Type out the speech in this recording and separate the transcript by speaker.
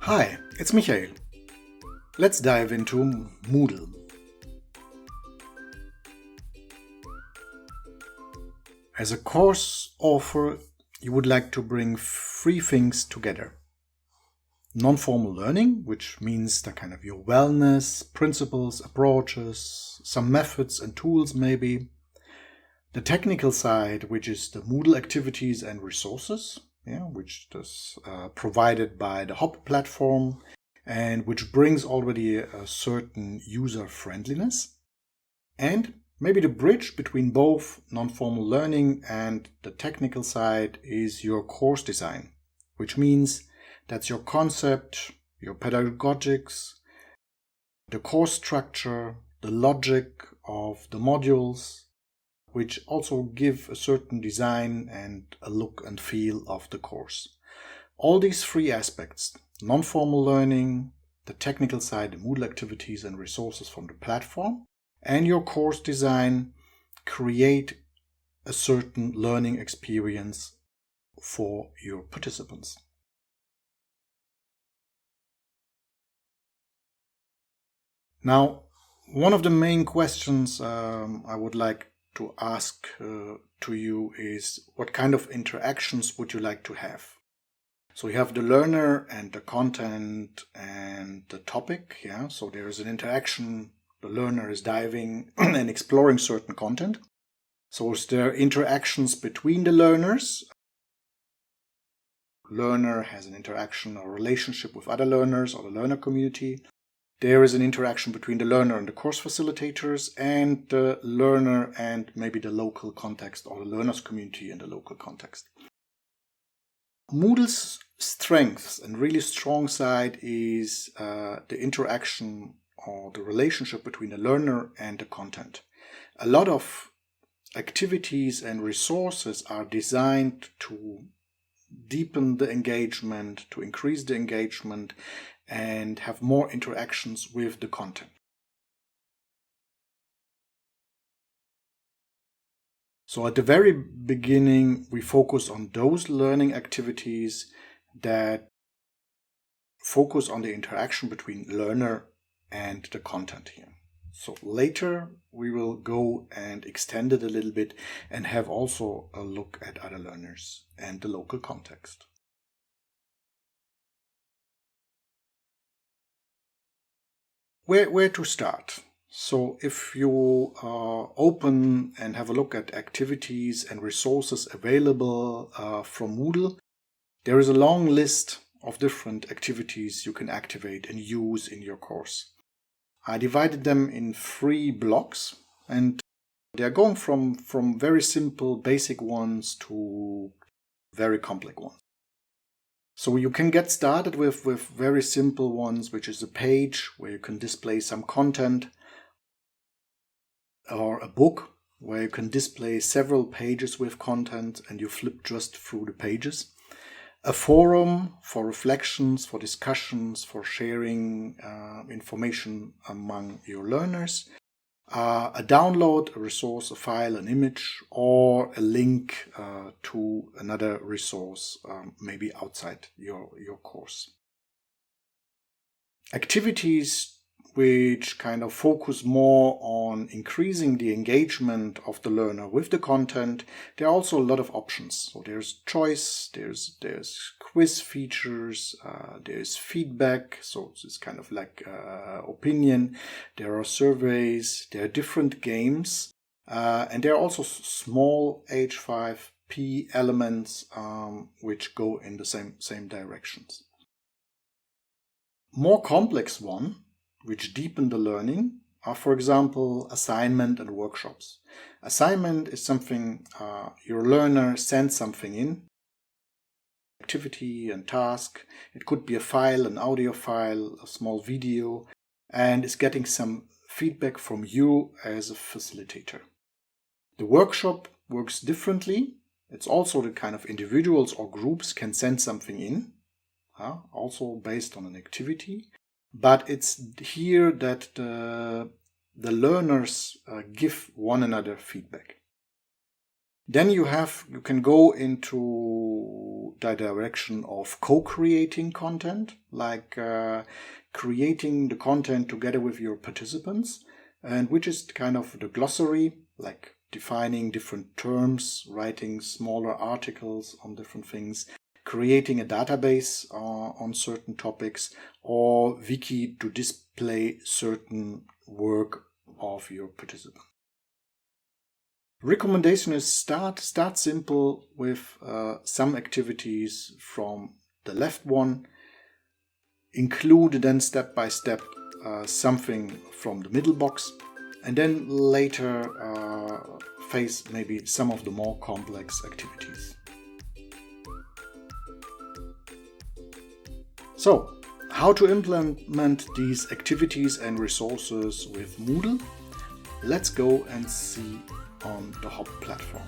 Speaker 1: Hi, it's Michael. Let's dive into Moodle. As a course author, you would like to bring three things together. Non-formal learning, which means the kind of your wellness, principles, approaches, some methods and tools maybe. The technical side, which is the Moodle activities and resources, which is provided by the Hop platform, and which brings already a certain user friendliness. And maybe the bridge between both non-formal learning and the technical side is your course design, which means that's your concept, your pedagogics, the course structure, the logic of the modules, which also give a certain design and a look and feel of the course. All these three aspects, non-formal learning, the technical side, the Moodle activities and resources from the platform, and your course design create a certain learning experience for your participants. Now, one of the main questions I would like to ask to you is, what kind of interactions would you like to have? So you have the learner and the content and the topic, so there is an interaction. The learner is diving and exploring certain content. So is there interactions between the learners? Learner has an interaction or relationship with other learners or the learner community. There is an interaction between the learner and the course facilitators, and the learner and maybe the local context or the learner's community in the local context. Moodle's strengths and really strong side is the interaction or the relationship between the learner and the content. A lot of activities and resources are designed to deepen the engagement, to increase the engagement, and have more interactions with the content. So at the very beginning, we focus on those learning activities that focus on the interaction between learner and the content here. So later we will go and extend it a little bit and have also a look at other learners and the local context. Where to start? So if you open and have a look at activities and resources available from Moodle, there is a long list of different activities you can activate and use in your course. I divided them in 3 blocks, and they're going from very simple basic ones to very complex ones. So you can get started with very simple ones, which is a page where you can display some content, or a book where you can display several pages with content and you flip just through the pages. A forum for reflections, for discussions, for sharing information among your learners. A download, a resource, a file, an image, or a link to another resource, maybe outside your course. Activities which kind of focus more on increasing the engagement of the learner with the content. There are also a lot of options. So there's choice, there's quiz features, there's feedback, so it's kind of like opinion. There are surveys, there are different games, and there are also small H5P elements which go in the same directions. More complex one, which deepen the learning, are, for example, assignment and workshops. Assignment is something your learner sends something in, activity and task. It could be a file, an audio file, a small video, and is getting some feedback from you as a facilitator. The workshop works differently. It's also the kind of individuals or groups can send something in, also based on an activity. But it's here that the learners give one another feedback. Then you can go into the direction of co-creating content, like creating the content together with your participants, and which is kind of the glossary, like defining different terms, writing smaller articles on different things, creating a database on certain topics, or wiki to display certain work of your participants. Recommendation is start simple with some activities from the left one, include then step by step something from the middle box, and then later face maybe some of the more complex activities. So, how to implement these activities and resources with Moodle? Let's go and see on the Hop platform.